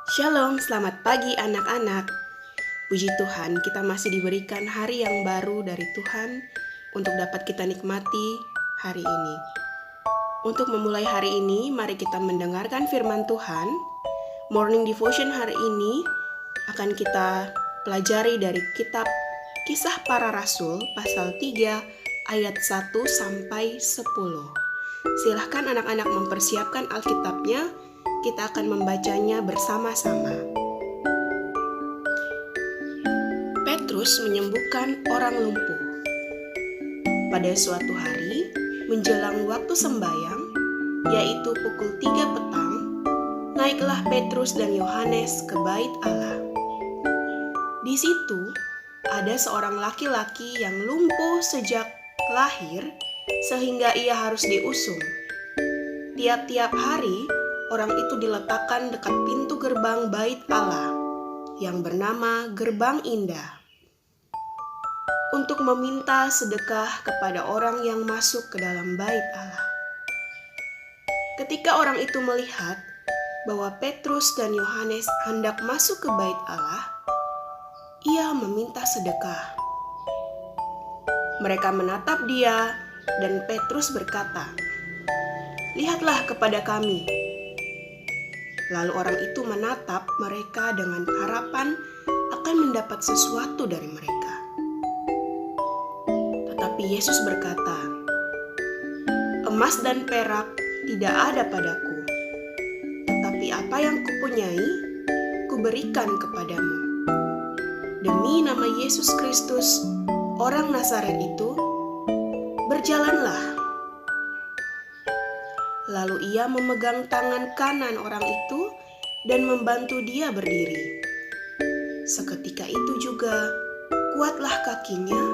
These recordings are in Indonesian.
Shalom, selamat pagi anak-anak. Puji Tuhan, kita masih diberikan hari yang baru dari Tuhan untuk dapat kita nikmati hari ini. Untuk memulai hari ini, mari kita mendengarkan firman Tuhan. Morning Devotion hari ini akan kita pelajari dari kitab Kisah Para Rasul pasal 3 ayat 1 sampai 10. Silahkan anak-anak mempersiapkan Alkitabnya. Kita akan membacanya bersama-sama. Petrus menyembuhkan orang lumpuh. Pada suatu hari, menjelang waktu sembahyang, yaitu pukul 3 petang, naiklah Petrus dan Yohanes ke bait Allah. Di situ, ada seorang laki-laki yang lumpuh sejak lahir, sehingga ia harus diusung. Tiap-tiap hari, orang itu diletakkan dekat pintu gerbang bait Allah yang bernama Gerbang Indah untuk meminta sedekah kepada orang yang masuk ke dalam bait Allah. Ketika orang itu melihat bahwa Petrus dan Yohanes hendak masuk ke bait Allah, ia meminta sedekah. Mereka menatap dia dan Petrus berkata, "Lihatlah kepada kami." Lalu orang itu menatap mereka dengan harapan akan mendapat sesuatu dari mereka. Tetapi Yesus berkata, "Emas dan perak tidak ada padaku, tetapi apa yang kupunyai, kuberikan kepadamu. Demi nama Yesus Kristus, orang Nazaret itu, berjalanlah." Lalu ia memegang tangan kanan orang itu dan membantu dia berdiri. Seketika itu juga kuatlah kakinya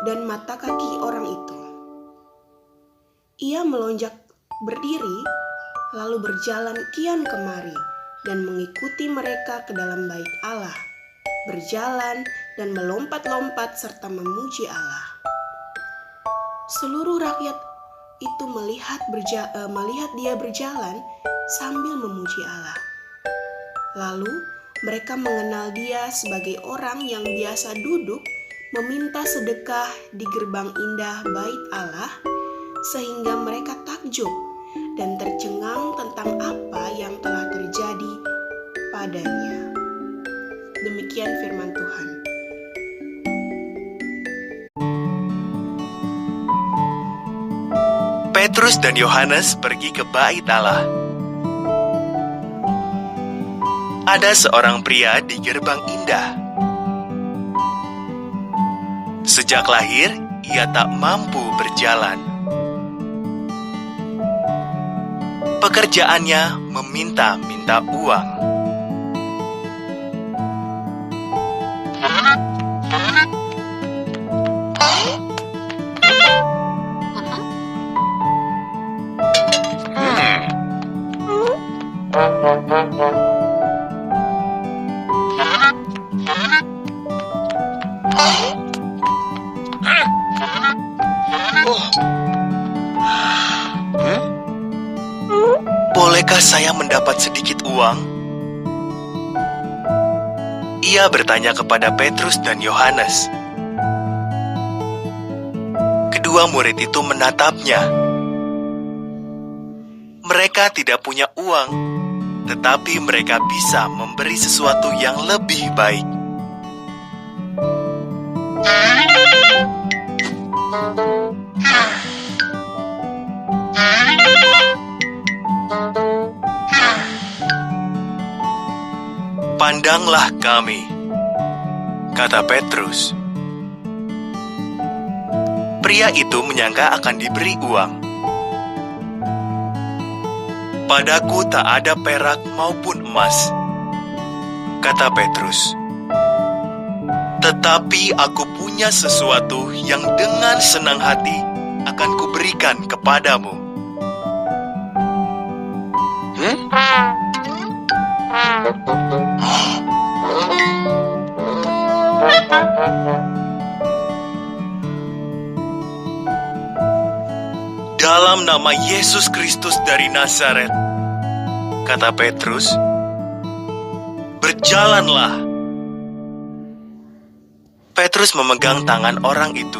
dan mata kaki orang itu. Ia melonjak berdiri, lalu berjalan kian kemari dan mengikuti mereka ke dalam bait Allah, berjalan dan melompat-lompat serta memuji Allah. Seluruh rakyat itu melihat dia berjalan sambil memuji Allah. Lalu mereka mengenal dia sebagai orang yang biasa duduk meminta sedekah di gerbang indah bait Allah, sehingga mereka takjub dan tercengang tentang apa yang telah terjadi padanya. Demikian firman Tuhan. Petrus dan Yohanes pergi ke bait Allah. Ada seorang pria di gerbang indah. Sejak lahir, ia tak mampu berjalan. Pekerjaannya meminta-minta uang. Bolehkah saya mendapat sedikit uang? Ia bertanya kepada Petrus dan Yohanes. Kedua murid itu menatapnya. Mereka tidak punya uang, tetapi mereka bisa memberi sesuatu yang lebih baik. "Pandanglah kami," kata Petrus. Pria itu menyangka akan diberi uang. "Padaku tak ada perak maupun emas," kata Petrus. "Tetapi aku punya sesuatu yang dengan senang hati akan kuberikan kepadamu." "Dalam nama Yesus Kristus dari Nazaret," kata Petrus, berjalanlah." Petrus memegang tangan orang itu,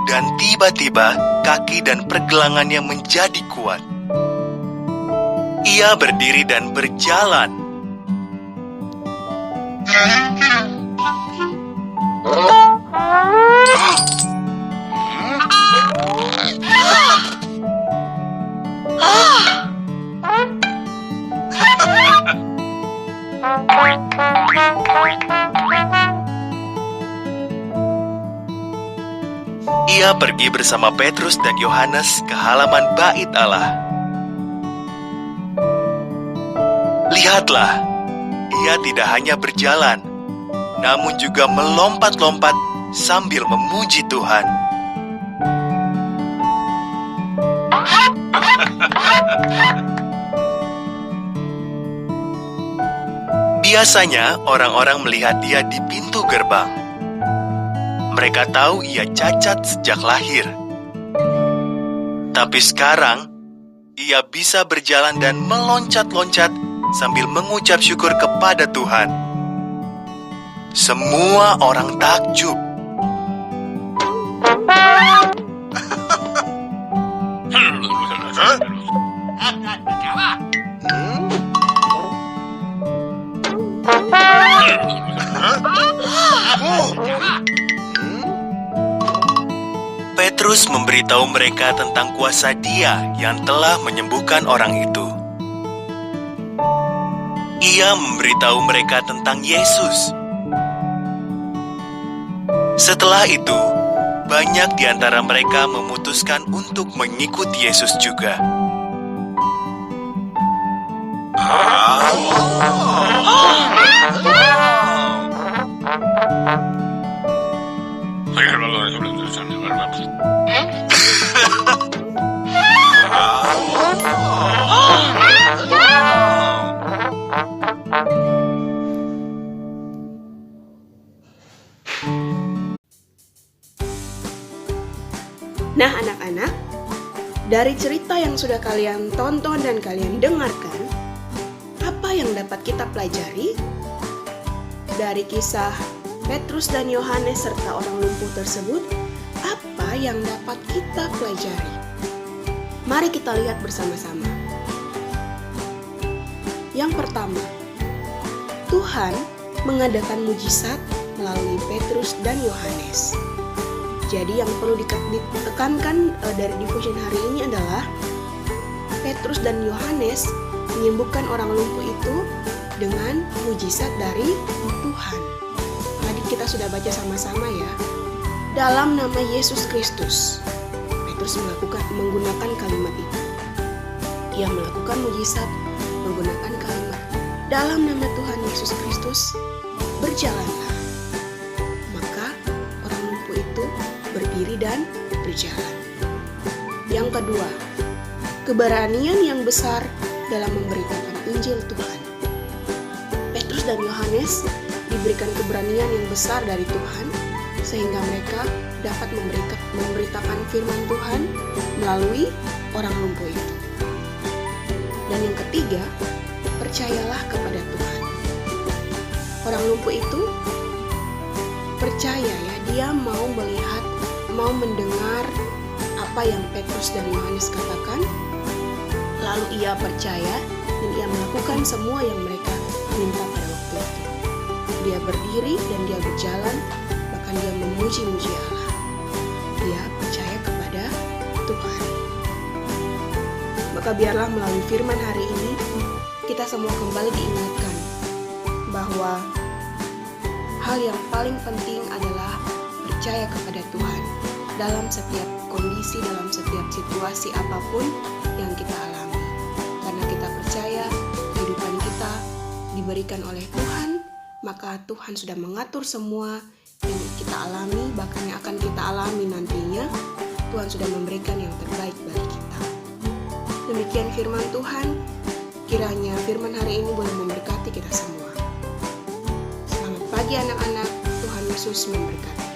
dan tiba-tiba kaki dan pergelangannya menjadi kuat. Ia berdiri dan berjalan. Ia pergi bersama Petrus dan Yohanes ke halaman bait Allah. Lihatlah, ia tidak hanya berjalan, namun juga melompat-lompat sambil memuji Tuhan. Biasanya orang-orang melihat dia di pintu gerbang. Mereka tahu ia cacat sejak lahir. Tapi sekarang, ia bisa berjalan dan meloncat-loncat sambil mengucap syukur kepada Tuhan. Semua orang takjub. Petrus memberitahu mereka tentang kuasa Dia yang telah menyembuhkan orang itu. Ia memberitahu mereka tentang Yesus. Setelah itu, banyak di antara mereka memutuskan untuk mengikuti Yesus juga. Nah anak-anak, dari cerita yang sudah kalian tonton dan kalian dengarkan, apa yang dapat kita pelajari? Dari kisah Petrus dan Yohanes serta orang lumpuh tersebut, apa yang dapat kita pelajari? Mari kita lihat bersama-sama. Yang pertama, Tuhan mengadakan mujizat melalui Petrus dan Yohanes. Jadi yang perlu ditekankan dari devotion hari ini adalah Petrus dan Yohanes menyembuhkan orang lumpuh itu dengan mujizat dari Tuhan. Tadi kita sudah baca sama-sama ya. Dalam nama Yesus Kristus, Petrus menggunakan kalimat itu. Ia melakukan mujizat menggunakan kalimat dalam nama Tuhan Yesus Kristus, berjalanlah. Maka orang lumpuh itu berdiri dan berjalan. Yang kedua, keberanian yang besar dalam memberitakan Injil Tuhan. Petrus dan Yohanes diberikan keberanian yang besar dari Tuhan sehingga mereka dapat memberitakan firman Tuhan melalui orang lumpuh itu. Dan yang ketiga, percayalah kepada Tuhan. Orang lumpuh itu percaya ya, dia mau melihat, mau mendengar apa yang Petrus dan Yohanes katakan. Lalu ia percaya dan ia melakukan semua yang mereka minta pada waktu itu. Dia berdiri dan dia berjalan, bahkan dia memuji-muji Allah. Dia percaya kepada Tuhan. Maka biarlah melalui firman hari ini kita semua kembali diingatkan bahwa hal yang paling penting adalah percaya kepada Tuhan dalam setiap kondisi, dalam setiap situasi apapun yang kita alami. Karena kita percaya kehidupan kita diberikan oleh Tuhan, maka Tuhan sudah mengatur semua yang kita alami, bahkan yang akan kita alami nantinya. Tuhan sudah memberikan yang terbaik bagi kita. Demikian firman Tuhan. Kiranya firman hari ini boleh memberkati kita semua. Selamat pagi anak-anak, Tuhan Yesus memberkati.